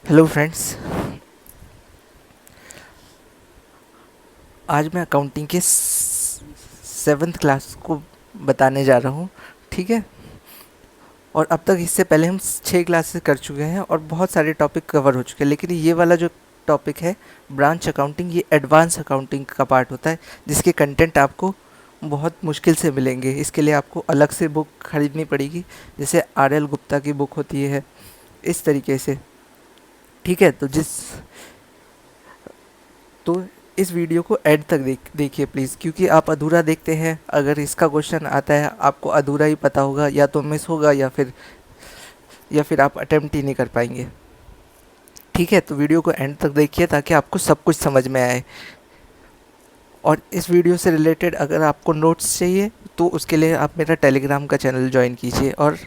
Hello friends. आज मैं accounting के 7th क्लास को बताने जा रहा हूँ। ठीक है। और अब तक इससे पहले हम 6 क्लासेस कर चुके हैं और बहुत सारे टॉपिक कवर हो चुके हैं, लेकिन ये वाला जो टॉपिक है ब्रांच अकाउंटिंग, ये एडवांस अकाउंटिंग का पार्ट होता है, जिसके कंटेंट आपको बहुत मुश्किल से मिलेंगे। इसके लिए आपको अलग से बुक खरीदनी पड़ेगी, जैसे RL गुप्ता की बुक होती है, इस तरीके से। ठीक है। तो इस वीडियो को एंड तक देखिए प्लीज़, क्योंकि आप अधूरा देखते हैं। अगर इसका क्वेश्चन आता है आपको अधूरा ही पता होगा, या तो मिस होगा या फिर आप अटेम्प्ट ही नहीं कर पाएंगे। ठीक है। तो वीडियो को एंड तक देखिए ताकि आपको सब कुछ समझ में आए। और इस वीडियो से रिलेटेड अगर आपको नोट्स चाहिए तो उसके लिए आप मेरा टेलीग्राम का चैनल ज्वाइन कीजिए, और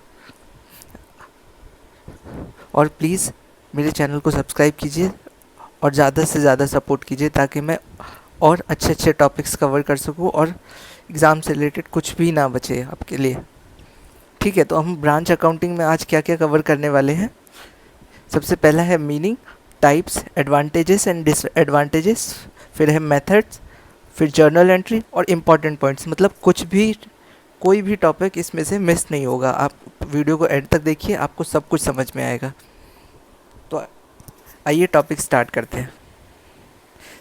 प्लीज़ मेरे चैनल को सब्सक्राइब कीजिए और ज़्यादा से ज़्यादा सपोर्ट कीजिए, ताकि मैं और अच्छे अच्छे टॉपिक्स कवर कर सकूँ और एग्ज़ाम से रिलेटेड कुछ भी ना बचे आपके लिए। ठीक है। तो हम ब्रांच अकाउंटिंग में आज क्या क्या कवर करने वाले हैं। सबसे पहला है meaning, types, advantages and disadvantages. फिर है मेथड्स, फिर जर्नल एंट्री और इम्पॉर्टेंट पॉइंट्स। मतलब कोई भी टॉपिक इसमें से मिस नहीं होगा। आप वीडियो को एंड तक देखिए, आपको सब कुछ समझ में आएगा। तो आइए टॉपिक स्टार्ट करते हैं।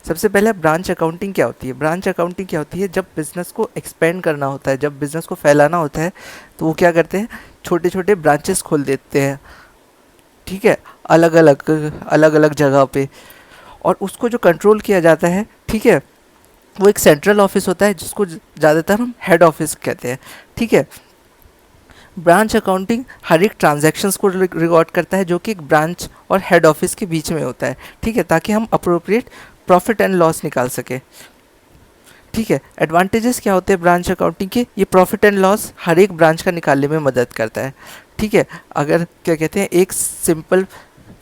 सबसे पहले ब्रांच अकाउंटिंग क्या होती है। ब्रांच अकाउंटिंग क्या होती है, जब बिज़नेस को एक्सपेंड करना होता है, जब बिज़नेस को फैलाना होता है, तो वो क्या करते हैं, छोटे छोटे ब्रांचेस खोल देते हैं। ठीक है। अलग अलग जगह पे। और उसको जो कंट्रोल किया जाता है, ठीक है, वो एक सेंट्रल ऑफिस होता है, जिसको ज़्यादातर हम हेड ऑफिस कहते हैं। ठीक है। ब्रांच अकाउंटिंग हर एक ट्रांजैक्शंस को रिकॉर्ड करता है, जो कि एक ब्रांच और हेड ऑफिस के बीच में होता है। ठीक है। ताकि हम अप्रोप्रिएट प्रॉफिट एंड लॉस निकाल सके। ठीक है। एडवांटेजेस क्या होते हैं ब्रांच अकाउंटिंग के, ये प्रॉफिट एंड लॉस हर एक ब्रांच का निकालने में मदद करता है। ठीक है। अगर क्या कहते हैं, एक सिंपल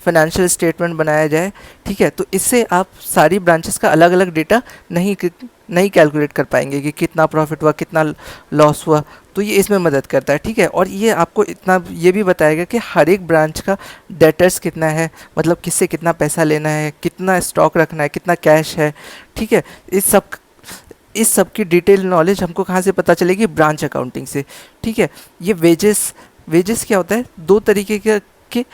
फाइनेंशियल स्टेटमेंट बनाया जाए, ठीक है, तो इससे आप सारी ब्रांचेस का अलग अलग डेटा नहीं कैलकुलेट कर पाएंगे कि कितना प्रॉफिट हुआ, कितना लॉस हुआ। तो ये इसमें मदद करता है। ठीक है। और ये आपको इतना ये भी बताएगा कि हर एक ब्रांच का डेटर्स कितना है, मतलब किससे कितना पैसा लेना है, कितना स्टॉक रखना है, कितना कैश है। ठीक है। इस सब की डिटेल नॉलेज हमको कहाँ से पता चलेगी, ब्रांच अकाउंटिंग से। ठीक है। ये वेजेस क्या होता है, दो तरीके के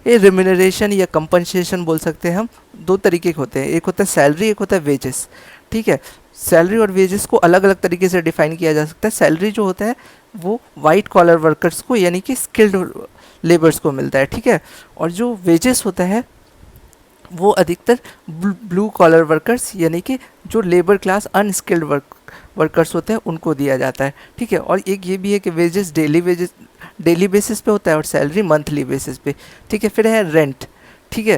ये रिम्यूनरेशन या कंपनसेशन बोल सकते हैं हम। दो तरीके के होते हैं, एक होता है सैलरी, एक होता है वेजेस। ठीक है। सैलरी और वेजेस को अलग अलग तरीके से डिफाइन किया जा सकता है। सैलरी जो होता है वो वाइट कॉलर वर्कर्स को, यानी कि स्किल्ड लेबर्स को मिलता है। ठीक है। और जो वेजेस होता है वो अधिकतर ब्लू कॉलर वर्कर्स, यानी कि जो लेबर क्लास अनस्किल्ड वर्कर्स होते हैं, उनको दिया जाता है। ठीक है। और एक ये भी है कि वेजेस डेली बेसिस पे होता है और सैलरी मंथली बेसिस पे। ठीक है। फिर है रेंट। ठीक है।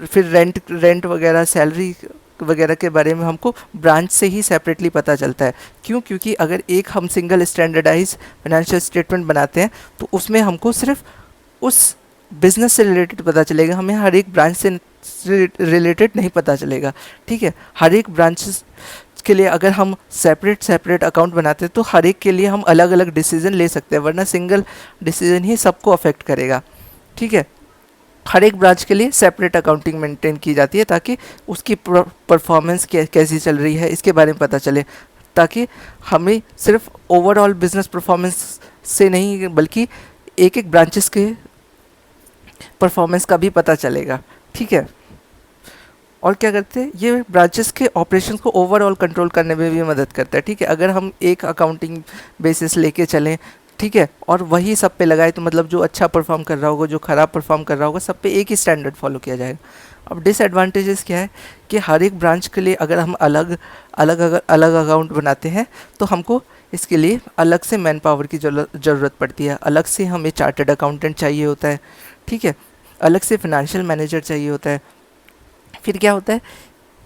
फिर रेंट वगैरह, सैलरी वगैरह के बारे में हमको ब्रांच से ही सेपरेटली पता चलता है। क्यों? क्योंकि अगर एक हम सिंगल स्टैंडर्डाइज फाइनेंशियल स्टेटमेंट बनाते हैं, तो उसमें हमको सिर्फ उस बिजनेस से रिलेटेड पता चलेगा, हमें हर एक ब्रांच से रिलेटेड नहीं पता चलेगा। ठीक है। हर एक ब्रांचेस के लिए अगर हम सेपरेट अकाउंट बनाते हैं, तो हर एक के लिए हम अलग अलग डिसीजन ले सकते हैं, वरना सिंगल डिसीजन ही सबको अफेक्ट करेगा। ठीक है। हर एक ब्रांच के लिए सेपरेट अकाउंटिंग मेंटेन की जाती है, ताकि उसकी परफॉर्मेंस कैसी चल रही है इसके बारे में पता चले, ताकि हमें सिर्फ ओवरऑल बिजनेस परफॉर्मेंस से नहीं, बल्कि एक एक ब्रांचेस के परफॉर्मेंस का भी पता चलेगा। ठीक है। और क्या करते हैं, ये ब्रांचेस के ऑपरेशंस को ओवरऑल कंट्रोल करने में भी मदद करता है। ठीक है। अगर हम एक अकाउंटिंग बेसिस लेके चलें, ठीक है, और वही सब पे लगाए, तो मतलब जो अच्छा परफॉर्म कर रहा होगा, जो ख़राब परफॉर्म कर रहा होगा, सब पे एक ही स्टैंडर्ड फॉलो किया जाएगा। अब डिसएडवांटेजेस क्या है कि हर एक ब्रांच के लिए अगर हम अलग अकाउंट बनाते हैं, तो हमको इसके लिए अलग से मैन पावर की ज़रूरत पड़ती है। अलग से हमें चार्टर्ड अकाउंटेंट चाहिए होता है। ठीक है। अलग से फिनेंशियल मैनेजर चाहिए होता है। फिर क्या होता है,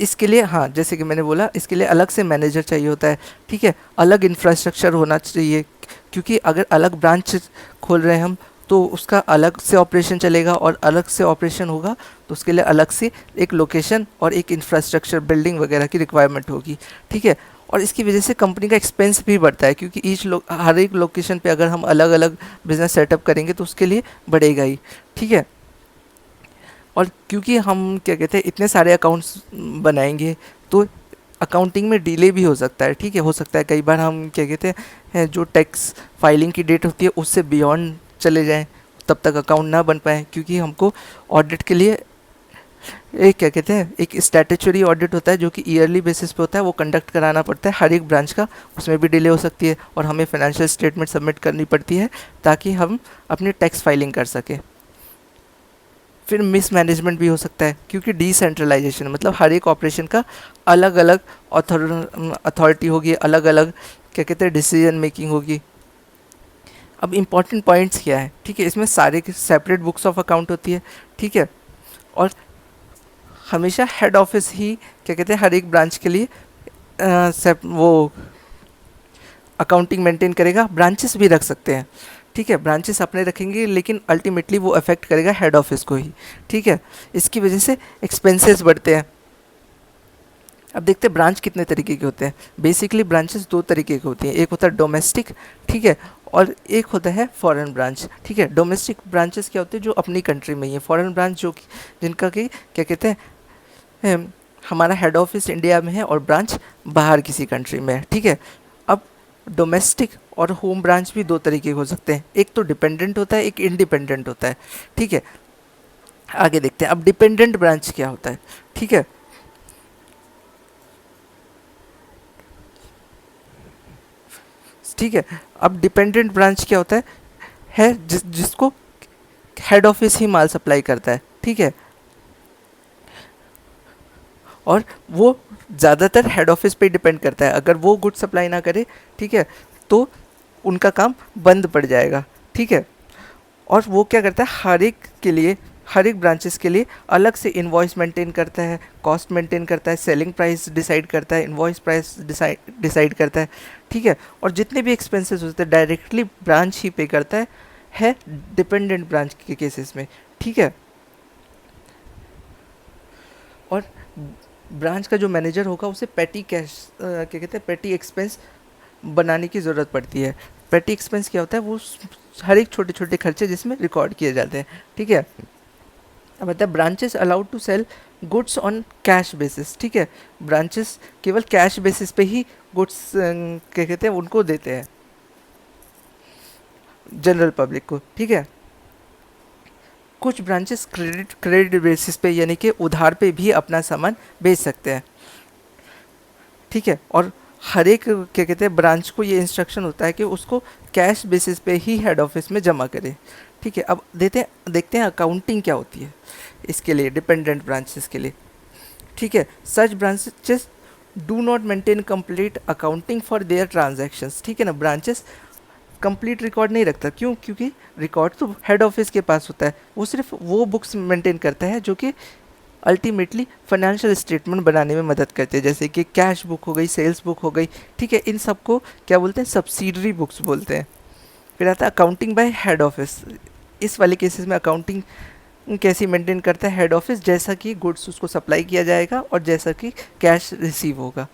इसके लिए, हाँ, जैसे कि मैंने बोला, इसके लिए अलग से मैनेजर चाहिए होता है। ठीक है। अलग इंफ्रास्ट्रक्चर होना चाहिए, क्योंकि अगर अलग ब्रांच खोल रहे हैं हम, तो उसका अलग से ऑपरेशन चलेगा, और अलग से ऑपरेशन होगा तो उसके लिए अलग से एक लोकेशन और एक इंफ्रास्ट्रक्चर, बिल्डिंग वगैरह की रिक्वायरमेंट होगी। ठीक है। और इसकी वजह से कंपनी का एक्सपेंस भी बढ़ता है, क्योंकि हर एक लोकेशन पे अगर हम अलग अलग बिजनेस सेटअप करेंगे तो उसके लिए बढ़ेगा ही। ठीक है। और क्योंकि हम क्या कहते हैं इतने सारे अकाउंट्स बनाएंगे तो अकाउंटिंग में डिले भी हो सकता है, ठीक है। हो सकता है कई बार हम क्या कहते हैं जो टैक्स फाइलिंग की डेट होती है उससे बियॉन्ड चले जाएं, तब तक अकाउंट ना बन पाए, क्योंकि हमको ऑडिट के लिए एक क्या कहते हैं एक स्टैट्यूटरी ऑडिट होता है जो कि ईयरली बेसिस पे होता है, वो कंडक्ट कराना पड़ता है हर एक ब्रांच का। उसमें भी डिले हो सकती है और हमें फाइनेंशियल स्टेटमेंट सबमिट करनी पड़ती है ताकि हम अपनी टैक्स फाइलिंग कर सकें। फिर मिसमैनेजमेंट भी हो सकता है क्योंकि डिसेंट्रलाइजेशन मतलब हर एक ऑपरेशन का अलग अलग अथॉरिटी होगी, अलग अलग क्या कहते हैं डिसीजन मेकिंग होगी। अब इम्पॉर्टेंट पॉइंट्स क्या है, ठीक है, इसमें सारे की सेपरेट बुक्स ऑफ अकाउंट होती है, ठीक है। और हमेशा हेड ऑफिस ही क्या कहते हैं हर एक ब्रांच के लिए वो अकाउंटिंग मेंटेन करेगा। ब्रांचेस भी रख सकते हैं, ठीक है, ब्रांचेस अपने रखेंगे लेकिन अल्टीमेटली वो अफेक्ट करेगा हेड ऑफिस को ही, ठीक है। इसकी वजह से एक्सपेंसेस बढ़ते हैं। अब देखते हैं ब्रांच कितने तरीके के होते हैं। बेसिकली ब्रांचेस दो तरीके की होती हैं, एक होता है डोमेस्टिक, ठीक है, और एक होता है फॉरेन ब्रांच, ठीक है। डोमेस्टिक ब्रांचेस क्या होते हैं जो अपनी कंट्री में ही है। फॉरेन ब्रांच जो जिनका कि क्या कहते हैं हमारा हेड ऑफिस इंडिया में है और ब्रांच बाहर किसी कंट्री में है, ठीक है। अब डोमेस्टिक और होम ब्रांच भी दो तरीके के हो सकते हैं, एक तो डिपेंडेंट होता है, एक इंडिपेंडेंट होता है, ठीक है। आगे देखते हैं अब डिपेंडेंट ब्रांच क्या होता है, ठीक है। ठीक है, अब डिपेंडेंट ब्रांच क्या होता है जिसको हेड ऑफिस ही माल सप्लाई करता है, ठीक है। और वो ज़्यादातर हेड ऑफिस पे डिपेंड करता है, अगर वो गुड सप्लाई ना करे, ठीक है, तो उनका काम बंद पड़ जाएगा, ठीक है। और वो क्या करता है हर एक ब्रांचेस के लिए अलग से इन्वॉइस मेंटेन करता है, कॉस्ट मेंटेन करता है, सेलिंग प्राइस डिसाइड करता है, इन्वॉइस प्राइस डिसाइड करता है, ठीक है। और जितने भी एक्सपेंसेस होते हैं डायरेक्टली ब्रांच ही पे करता है डिपेंडेंट ब्रांच के केसेस में, ठीक है। और ब्रांच का जो मैनेजर होगा उसे पेटी कैश क्या कहते हैं पेटी एक्सपेंस बनाने की ज़रूरत पड़ती है। पेटी एक्सपेंस क्या होता है, वो हर एक छोटे छोटे खर्चे जिसमें रिकॉर्ड किए जाते हैं, ठीक है। अब मतलब branches allowed to sell goods on cash basis, ठीक है। ब्रांचेस केवल कैश बेसिस पे ही गुड्स क्या कहते हैं उनको देते हैं जनरल पब्लिक को, ठीक है। कुछ ब्रांचेस क्रेडिट बेसिस पे यानी कि उधार पे भी अपना सामान बेच सकते हैं, ठीक है। और हर एक क्या कहते हैं ब्रांच को ये इंस्ट्रक्शन होता है कि उसको कैश बेसिस पे ही हेड ऑफिस में जमा करे, ठीक है। अब देखते हैं अकाउंटिंग क्या होती है इसके लिए डिपेंडेंट ब्रांचेस के लिए, ठीक है। Such branches do not maintain complete accounting for their transactions, ठीक है ना। ब्रांचेस कंप्लीट रिकॉर्ड नहीं रखता, क्यों? क्योंकि रिकॉर्ड तो हेड ऑफिस के पास होता है, वो सिर्फ वो बुक्स मेंटेन करता है जो कि अल्टीमेटली फाइनेंशियल स्टेटमेंट बनाने में मदद करते हैं, जैसे कि कैश बुक हो गई, सेल्स बुक हो गई, ठीक है। इन सब को क्या बोलते हैं, सब्सिडरी बुक्स बोलते हैं। फिर आता है अकाउंटिंग बाय हेड ऑफिस। इस वाले केसेस में अकाउंटिंग कैसी मेंटेन करता है हेड ऑफिस, जैसा कि गुड्स उसको सप्लाई किया जाएगा और जैसा कि कैश रिसीव होगा।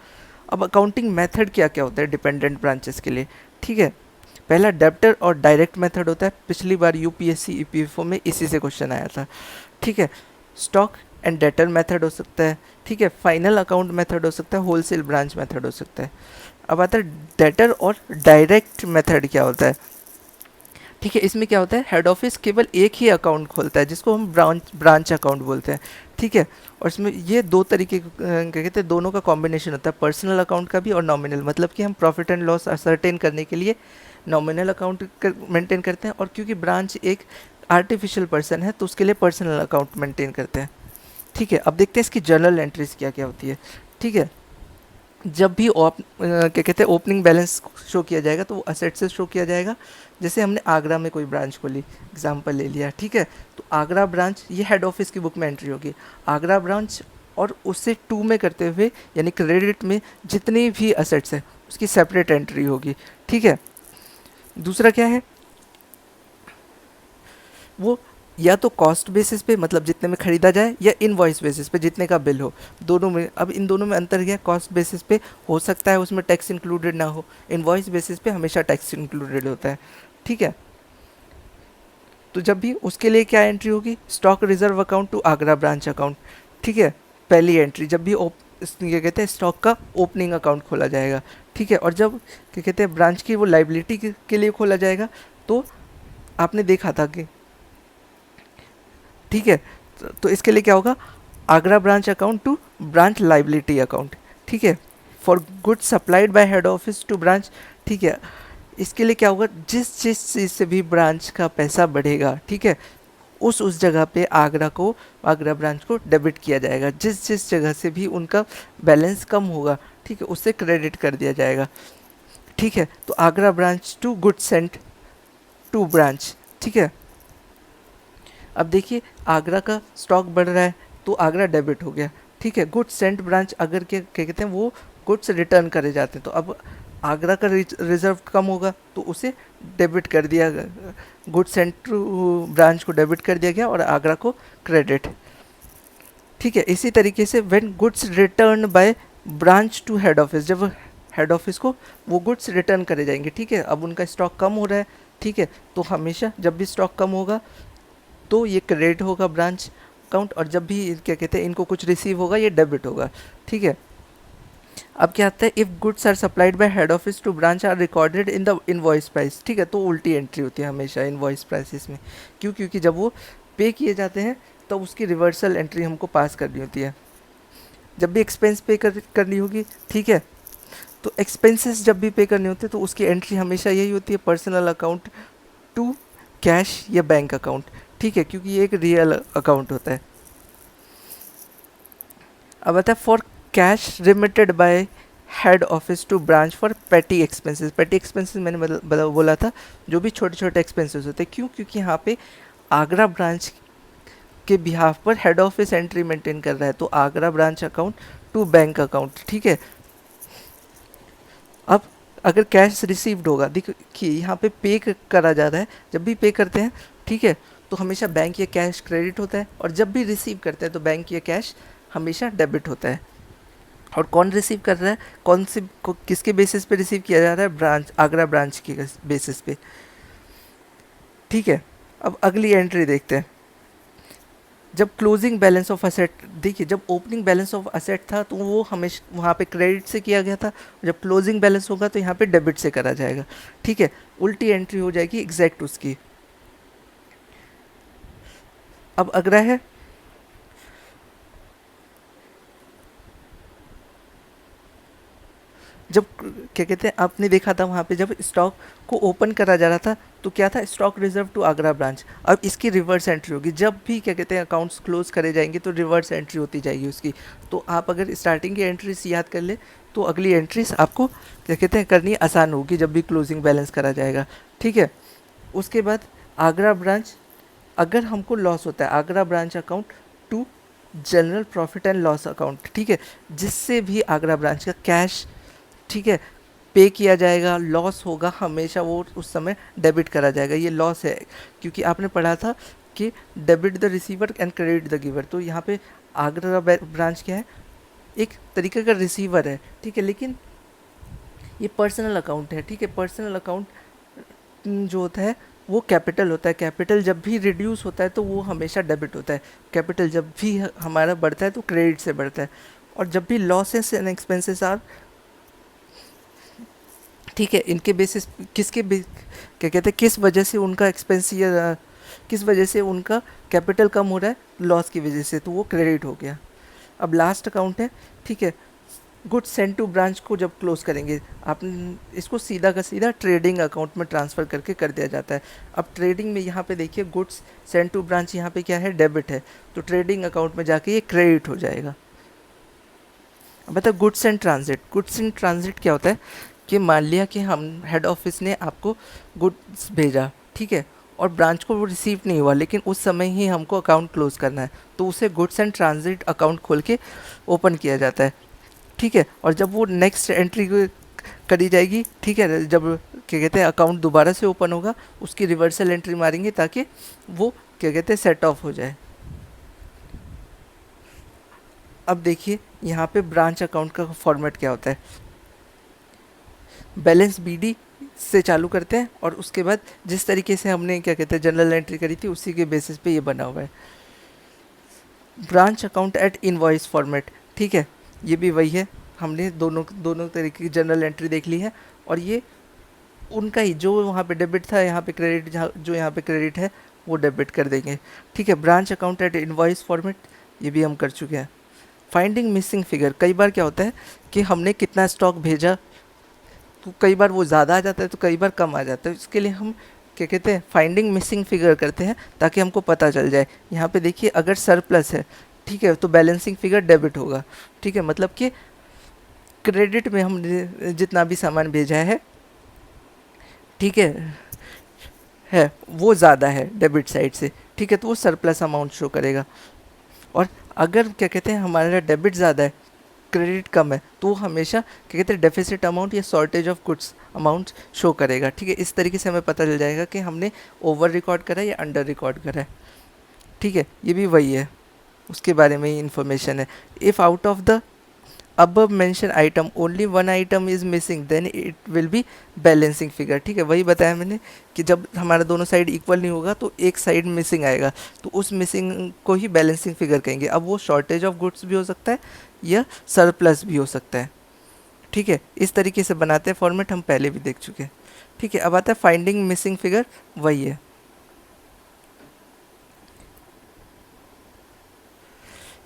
अब अकाउंटिंग मेथड क्या क्या होता है डिपेंडेंट ब्रांचेस के लिए, ठीक है। पहला डेब्टर और डायरेक्ट मेथड होता है, पिछली बार यूपीएससी ईपीएफओ में इसी से क्वेश्चन आया था, ठीक है। स्टॉक एंड डेटर मेथड हो सकता है, ठीक है। फाइनल अकाउंट मेथड हो सकता है, होलसेल ब्रांच मेथड हो सकता है। अब आता है डेटर और डायरेक्ट मेथड क्या होता है, ठीक है। इसमें क्या होता है, हेड ऑफिस केवल एक ही अकाउंट खोलता है जिसको हम ब्रांच अकाउंट बोलते हैं, ठीक है। और इसमें ये दो तरीके क्या कहते हैं दोनों का कॉम्बिनेशन होता है, पर्सनल अकाउंट का भी और नॉमिनल, मतलब कि हम प्रॉफिट एंड लॉस असरटेन करने के लिए नॉमिनल अकाउंट मेंटेन करते हैं, और क्योंकि ब्रांच एक आर्टिफिशियल पर्सन है तो उसके लिए पर्सनल अकाउंट मेंटेन करते हैं, ठीक है। अब देखते हैं इसकी जर्नल एंट्रीज क्या क्या होती है, ठीक है। जब भी क्या कहते हैं ओपनिंग बैलेंस शो किया जाएगा तो वो असेट से शो किया जाएगा। जैसे हमने आगरा में कोई ब्रांच खोली, एग्जांपल ले लिया, ठीक है, तो आगरा ब्रांच ये हेड ऑफिस की बुक में एंट्री होगी, आगरा ब्रांच, और उससे 2 में करते हुए यानी क्रेडिट में जितनी भी असेट्स है उसकी सेपरेट एंट्री होगी, ठीक है। दूसरा क्या है, वो या तो कॉस्ट बेसिस पे मतलब जितने में खरीदा जाए, या इनवॉइस बेसिस पे जितने का बिल हो, दोनों में। अब इन दोनों में अंतर क्या है, कॉस्ट बेसिस पे हो सकता है उसमें टैक्स इंक्लूडेड ना हो, इनवॉइस बेसिस पे हमेशा टैक्स इंक्लूडेड होता है, ठीक है। तो जब भी उसके लिए क्या एंट्री होगी, stock reserve account to Agra branch account, ठीक है, पहली एंट्री। जब भी क्या कहते हैं स्टॉक का ओपनिंग अकाउंट खोला जाएगा, ठीक है। और जब क्या कहते हैं ब्रांच की वो लाइबिलिटी के लिए खोला जाएगा, तो आपने देखा था कि, ठीक है, तो इसके लिए क्या होगा, Agra branch account to branch liability account, ठीक है, for goods supplied by head office to branch, ठीक है। इसके लिए क्या होगा, जिस जिस चीज़ से भी ब्रांच का पैसा बढ़ेगा, ठीक है, उस जगह पे आगरा ब्रांच को डेबिट किया जाएगा। जिस जिस जगह से भी उनका बैलेंस कम होगा, ठीक है, उससे क्रेडिट कर दिया जाएगा, ठीक है। तो Agra branch to good sent to branch, ठीक है। अब देखिए आगरा का स्टॉक बढ़ रहा है तो आगरा डेबिट हो गया, ठीक है। गुड्स सेंट ब्रांच अगर क्या कहते हैं वो गुड्स रिटर्न करे जाते हैं, तो अब आगरा का रिजर्व कम होगा तो उसे डेबिट कर दिया, गुड्स सेंट टू ब्रांच को डेबिट कर दिया गया और आगरा को क्रेडिट, ठीक है। इसी तरीके से when goods return by branch to head office, जब हेड ऑफिस को वो गुड्स रिटर्न करे जाएंगे, ठीक है। अब उनका स्टॉक कम हो रहा है, ठीक है, तो हमेशा जब भी स्टॉक कम होगा तो ये क्रेडिट होगा ब्रांच अकाउंट, और जब भी क्या कहते हैं इनको कुछ रिसीव होगा ये डेबिट होगा, ठीक है। अब क्या आता है, if goods are supplied by head office to branch are recorded in the invoice price, ठीक है। तो उल्टी एंट्री होती है हमेशा इनवॉइस प्राइसेस में, क्यों, क्योंकि जब वो पे किए जाते हैं तब तो उसकी रिवर्सल एंट्री हमको पास करनी होती है। जब भी एक्सपेंस पे करनी होगी, ठीक है, तो एक्सपेंसेस जब भी पे करने होते हैं तो उसकी एंट्री हमेशा यही होती है, पर्सनल अकाउंट टू कैश या बैंक अकाउंट, ठीक है, क्योंकि ये एक रियल अकाउंट होता है। अब आता है for cash remitted by head office to branch for petty expenses. Petty expenses मैंने बोला था जो भी छोटे छोटे एक्सपेंसेस होते हैं, क्यों, क्योंकि यहाँ पे आगरा ब्रांच के बिहाफ पर हेड ऑफिस एंट्री मेंटेन कर रहा है, तो Agra branch account to bank account, ठीक है। अब अगर कैश रिसीव्ड होगा, देखिए यहाँ पे पे करा जा रहा है, जब भी पे करते हैं, ठीक है, तो हमेशा बैंक या कैश क्रेडिट होता है, और जब भी रिसीव करते हैं तो बैंक या कैश हमेशा डेबिट होता है। और कौन रिसीव कर रहा है, कौन से किसके बेसिस पे रिसीव किया जा रहा है, ब्रांच, आगरा ब्रांच के बेसिस पे, ठीक है। अब अगली एंट्री देखते हैं, जब क्लोजिंग बैलेंस ऑफ असेट, देखिए जब ओपनिंग बैलेंस ऑफ असेट था तो वो हमेशा वहाँ पे क्रेडिट से किया गया था, जब क्लोजिंग बैलेंस होगा तो यहाँ पे डेबिट से करा जाएगा, ठीक है। उल्टी एंट्री हो जाएगी एग्जैक्ट उसकी। अब अगला है, जब क्या कहते हैं आपने देखा था वहाँ पे जब स्टॉक को ओपन करा जा रहा था तो क्या था, stock reserve to Agra branch. अब इसकी रिवर्स एंट्री होगी, जब भी क्या कहते हैं अकाउंट्स क्लोज करे जाएंगे तो रिवर्स एंट्री होती जाएगी उसकी। तो आप अगर स्टार्टिंग की एंट्रीज याद कर ले तो अगली एंट्रीज आपको क्या कहते हैं करनी आसान होगी जब भी क्लोजिंग बैलेंस करा जाएगा, ठीक है। उसके बाद आगरा ब्रांच, अगर हमको लॉस होता है, Agra branch account to general profit and loss account, ठीक है, जिससे भी आगरा ब्रांच का कैश, ठीक है, पे किया जाएगा, लॉस होगा हमेशा वो उस समय डेबिट करा जाएगा। ये लॉस है क्योंकि आपने पढ़ा था कि debit the receiver and credit the giver, तो यहाँ पे आगरा ब्रांच क्या है, एक तरीके का रिसीवर है, ठीक है, लेकिन ये पर्सनल अकाउंट है, ठीक है। पर्सनल अकाउंट जो होता है वो कैपिटल होता है, कैपिटल जब भी रिड्यूस होता है तो वो हमेशा डेबिट होता है, कैपिटल जब भी हमारा बढ़ता है तो क्रेडिट से बढ़ता है, और जब भी लॉसेस एंड एक्सपेंसेस आर, ठीक है, इनके बेसिस क्या कहते हैं किस वजह से उनका एक्सपेंस या किस वजह से उनका कैपिटल कम हो रहा है, लॉस की वजह से, तो वो क्रेडिट हो गया। अब लास्ट अकाउंट है, ठीक है, गुड्स सेंड टू ब्रांच को जब क्लोज करेंगे आप इसको सीधा का सीधा ट्रेडिंग अकाउंट में ट्रांसफ़र करके कर दिया जाता है। अब ट्रेडिंग में यहाँ पे देखिए गुड्स सेंड टू ब्रांच यहाँ पे क्या है, डेबिट है, तो ट्रेडिंग अकाउंट में जाके ये क्रेडिट हो जाएगा। अब बता goods and transit, goods and transit क्या होता है कि मान लिया कि हम हेड ऑफिस ने आपको गुड्स भेजा, ठीक है, और ब्रांच को वो रिसीव नहीं हुआ, लेकिन उस समय ही हमको अकाउंट क्लोज करना है, तो उसे गुड्स एंड ट्रांजिट अकाउंट खोल के ओपन किया जाता है, ठीक है। और जब वो नेक्स्ट एंट्री करी जाएगी, ठीक है, जब क्या कहते हैं अकाउंट दोबारा से ओपन होगा उसकी रिवर्सल एंट्री मारेंगे ताकि वो क्या कहते हैं सेट ऑफ हो जाए। अब देखिए यहाँ पे ब्रांच अकाउंट का फॉर्मेट क्या होता है, बैलेंस बीडी से चालू करते हैं और उसके बाद जिस तरीके से हमने क्या कहते हैं जनरल एंट्री करी थी उसी के बेसिस पे ये बना हुआ है। Branch account at invoice format, ठीक है, ये भी वही है। हमने दोनों दोनों तरीके की जनरल एंट्री देख ली है और ये उनका ही जो वहाँ पे डेबिट था यहाँ पे क्रेडिट, जहाँ जो यहाँ पे क्रेडिट है वो डेबिट कर देंगे, ठीक है। Branch account at invoice format ये भी हम कर चुके हैं। फाइंडिंग मिसिंग फिगर, कई बार क्या होता है कि हमने कितना स्टॉक भेजा तो कई बार वो ज़्यादा आ जाता है तो कई बार कम आ जाता है, इसके लिए हम क्या कहते हैं फाइंडिंग मिसिंग फिगर करते हैं ताकि हमको पता चल जाए। यहाँ पे देखिए अगर सरप्लस है, ठीक है, तो बैलेंसिंग फिगर डेबिट होगा, ठीक है, मतलब कि क्रेडिट में हमने जितना भी सामान भेजा है, ठीक है वो ज़्यादा है डेबिट साइड से, ठीक है, तो वो सरप्लस अमाउंट शो करेगा। और अगर क्या कहते हैं हमारा डेबिट ज़्यादा है क्रेडिट कम है तो वो हमेशा क्या कहते हैं डेफिसिट अमाउंट या shortage of goods amount show करेगा, ठीक है। इस तरीके से हमें पता चल जाएगा कि हमने ओवर रिकॉर्ड करा है या अंडर रिकॉर्ड करा है, ठीक है। ये भी वही है, उसके बारे में ही इन्फॉर्मेशन है। If out of the above mentioned item only one item is missing then it will be balancing figure, ठीक है, वही बताया मैंने कि जब हमारा दोनों साइड इक्वल नहीं होगा तो एक साइड मिसिंग आएगा तो उस मिसिंग को ही बैलेंसिंग फिगर कहेंगे। अब वो शॉर्टेज ऑफ गुड्स भी हो सकता है या सरप्लस भी हो सकता है, ठीक है। इस तरीके से बनाते हैं फॉर्मेट, हम पहले भी देख चुके हैं, ठीक है। अब आता है फाइंडिंग मिसिंग फिगर, वही है।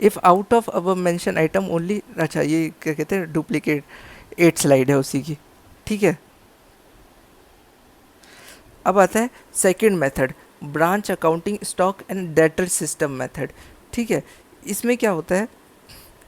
इफ़ आउट ऑफ अब मेंशन आइटम ओनली, अच्छा ये क्या कहते हैं डुप्लीकेट 8 स्लाइड है उसी की, ठीक है। अब आता है second method, branch accounting stock and debtor system method, ठीक है। इसमें क्या होता है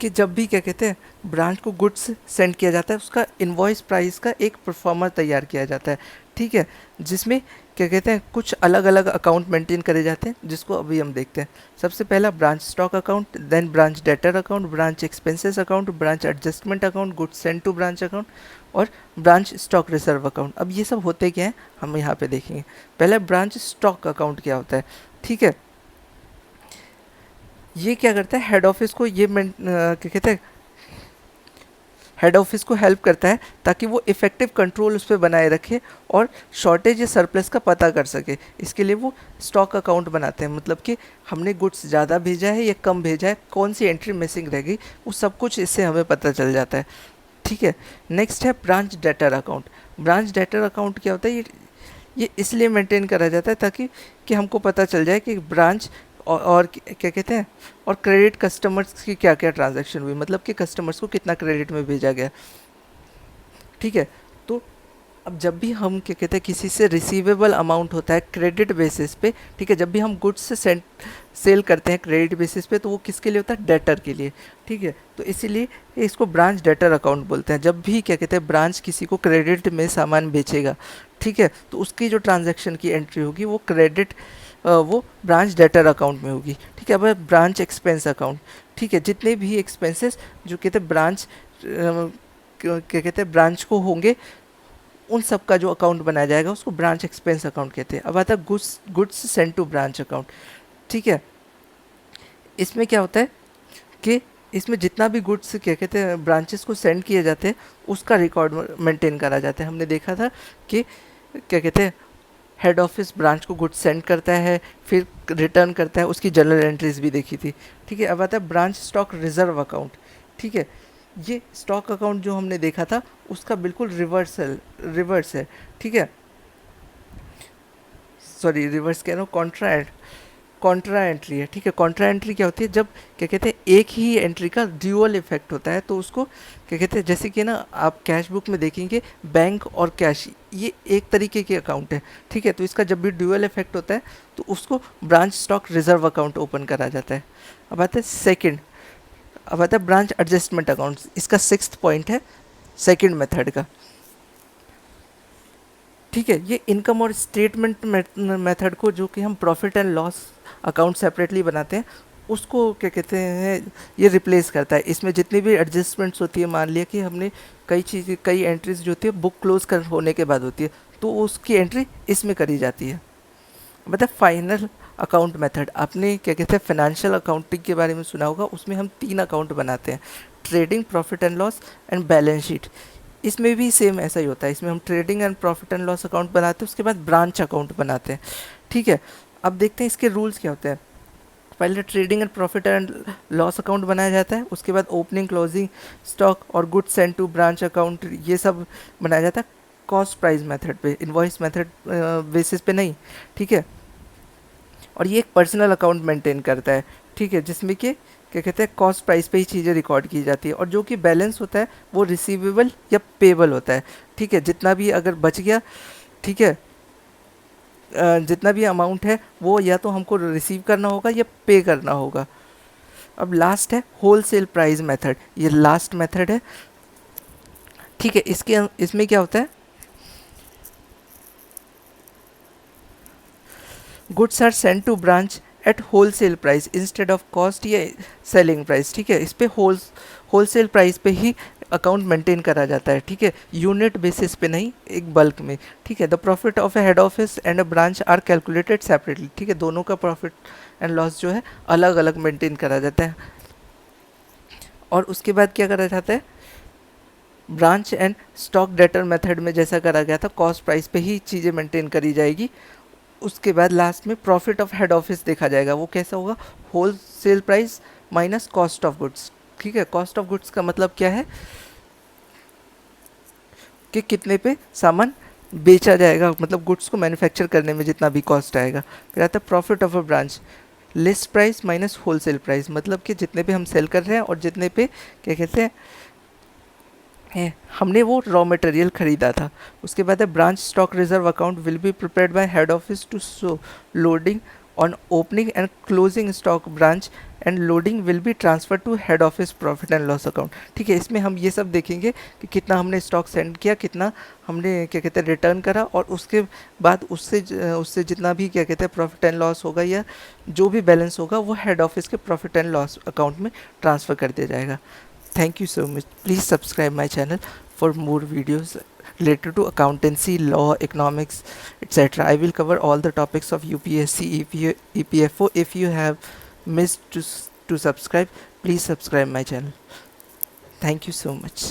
कि जब भी क्या कहते हैं ब्रांच को गुड्स सेंड किया जाता है उसका इनवॉइस प्राइस का एक परफॉर्मर तैयार किया जाता है, ठीक है, जिसमें क्या कहते हैं कुछ अलग अलग अकाउंट मेंटेन करे जाते हैं जिसको अभी हम देखते हैं। सबसे पहला branch stock account, then branch debtor account, branch expenses account, branch adjustment account, goods send to branch account और ब्रांच स्टॉक रिजर्व अकाउंट। अब ये सब होते क्या हैं हम यहाँ पे देखेंगे। पहले ब्रांच स्टॉक अकाउंट क्या होता है, ठीक है, ये क्या करता है हेड ऑफिस को ये क्या कहते हैं हेड ऑफिस को हेल्प करता है ताकि वो इफ़ेक्टिव कंट्रोल उस पर बनाए रखे और शॉर्टेज या सरप्लस का पता कर सके। इसके लिए वो स्टॉक अकाउंट बनाते हैं, मतलब कि हमने गुड्स ज़्यादा भेजा है या कम भेजा है, कौन सी एंट्री मिसिंग रहेगी, वो सब कुछ इससे हमें पता चल जाता है, ठीक है। नेक्स्ट है branch debtor account. Branch debtor account क्या होता है, ये इसलिए मेंटेन करा जाता है ताकि कि हमको पता चल जाए कि ब्रांच और क्या कहते हैं और क्रेडिट कस्टमर्स की क्या क्या ट्रांजैक्शन हुई, मतलब कि कस्टमर्स को कितना क्रेडिट में भेजा गया, ठीक है। तो अब जब भी हम क्या कहते हैं किसी से रिसीवेबल अमाउंट होता है क्रेडिट बेसिस पे, ठीक है, जब भी हम गुड्स से सेल करते हैं क्रेडिट बेसिस पे तो वो किसके लिए होता है, डेटर के लिए, ठीक है। तो इसीलिए इसको ब्रांच डेटर अकाउंट बोलते हैं। जब भी क्या कहते हैं ब्रांच किसी को क्रेडिट में सामान बेचेगा, ठीक है, तो उसकी जो ट्रांजैक्शन की एंट्री होगी वो क्रेडिट वो ब्रांच डेटर अकाउंट में होगी, ठीक है। अब ब्रांच एक्सपेंस अकाउंट, ठीक है, जितने भी एक्सपेंसेस जो कहते हैं ब्रांच क्या कहते हैं ब्रांच को होंगे उन सब का जो अकाउंट बनाया जाएगा उसको ब्रांच एक्सपेंस अकाउंट कहते हैं। अब आता है goods send to branch account, ठीक है। इसमें क्या होता है कि इसमें जितना भी गुड्स क्या कहते हैं ब्रांचेस को सेंड किए जाते हैं उसका रिकॉर्ड मेंटेन करा जाता है। हमने देखा था कि क्या कहते हैं हेड ऑफिस ब्रांच को गुड्स सेंड करता है फिर रिटर्न करता है, उसकी जर्नल एंट्रीज भी देखी थी, ठीक है। अब आता है ब्रांच स्टॉक रिजर्व अकाउंट, ठीक है। ये स्टॉक अकाउंट जो हमने देखा था उसका बिल्कुल रिवर्स है, ठीक है, सॉरी रिवर्स कह रहा हूँ, कॉन्ट्रा एंट्री है, ठीक है। कॉन्ट्रा एंट्री क्या होती है, जब क्या कहते हैं एक ही एंट्री का ड्यूअल इफेक्ट होता है तो उसको क्या कहते हैं, जैसे कि ना आप कैश बुक में देखेंगे बैंक और कैश ये एक तरीके के अकाउंट है, ठीक है। तो इसका जब भी ड्यूअल इफेक्ट होता है तो उसको branch stock reserve account open करा जाता है। अब आता है अब आता है ब्रांच एडजस्टमेंट अकाउंट, इसका 6th पॉइंट है सेकेंड मेथड का, ठीक है। ये इनकम और स्टेटमेंट मेथड को जो कि हम profit and loss account separately बनाते हैं उसको क्या कहते हैं ये रिप्लेस करता है। इसमें जितनी भी एडजस्टमेंट्स होती है, मान लिया कि हमने कई एंट्रीज जो होती है बुक क्लोज कर होने के बाद होती है तो उसकी एंट्री इसमें करी जाती है। मतलब फाइनल अकाउंट मेथड, आपने क्या कहते हैं फाइनेंशियल अकाउंटिंग के बारे में सुना होगा, उसमें हम 3 अकाउंट बनाते हैं, trading, profit and loss and balance sheet. इसमें भी सेम ऐसा ही होता है। इसमें हम trading and profit and loss account बनाते हैं, उसके बाद ब्रांच अकाउंट बनाते हैं। ठीक है, अब देखते हैं इसके रूल्स क्या होते हैं। पहले trading and profit and loss account बनाया जाता है, उसके बाद ओपनिंग क्लोजिंग स्टॉक और goods send to branch account ये सब बनाया जाता है कॉस्ट प्राइस मेथड पे, इनवॉइस मेथड बेसिस पे नहीं। ठीक है, और ये एक पर्सनल अकाउंट मेंटेन करता है। ठीक है, जिसमें कि क्या कहते हैं कॉस्ट प्राइस पे ही चीज़ें रिकॉर्ड की जाती है, और जो कि बैलेंस होता है वो रिसीवेबल या पेबल होता है। ठीक है, जितना भी अगर बच गया, ठीक है, जितना भी अमाउंट है वो या तो हमको रिसीव करना होगा या पे करना होगा। अब लास्ट है होल सेल प्राइस मेथड, ये लास्ट मेथड है। ठीक है, इसमें क्या होता है, goods are send to branch at wholesale price instead of cost या सेलिंग प्राइस। ठीक है, इस पे होल सेल प्राइस पे ही अकाउंट मेंटेन करा जाता है। ठीक है, यूनिट बेसिस पे नहीं, एक बल्क में। ठीक है, the profit of a head office and a branch are calculated separately. ठीक है, दोनों का प्रॉफिट एंड लॉस जो है अलग अलग मेंटेन करा जाता है। और उसके बाद क्या करा जाता है, branch and stock debtor method में जैसा करा गया था, कॉस्ट प्राइस पे ही चीज़ें मेंटेन करी जाएगी। उसके बाद लास्ट में प्रॉफिट ऑफ हेड ऑफिस देखा जाएगा, वो कैसा होगा, wholesale price minus cost of goods. ठीक है, कॉस्ट ऑफ गुड्स का मतलब क्या है कि कितने पे सामान बेचा जाएगा, मतलब गुड्स को मैन्युफैक्चर करने में जितना भी कॉस्ट आएगा। फिर आता है profit of a branch, list price minus wholesale price, मतलब कि जितने पे हम सेल कर रहे हैं और जितने पे क्या कहते हैं हमने वो रॉ मटेरियल खरीदा था। उसके बाद है branch stock reserve account will be prepared by head office to so loading on opening and closing stock branch and loading will be transfer to head office profit and loss account. ठीक है, इसमें हम ये सब देखेंगे कि कितना हमने स्टॉक सेंड किया, कितना हमने क्या कहते हैं रिटर्न करा, और उसके बाद उससे जितना भी क्या कहते हैं प्रॉफिट एंड लॉस होगा या जो भी बैलेंस होगा वो हेड ऑफिस के प्रॉफिट एंड लॉस अकाउंट में ट्रांसफ़र कर दिया जाएगा। Thank you so much. Please subscribe my channel for more videos related to accountancy, law, economics, etc. I will cover all the topics of UPSC, EPFO. If you have missed to subscribe, please subscribe my channel. Thank you so much.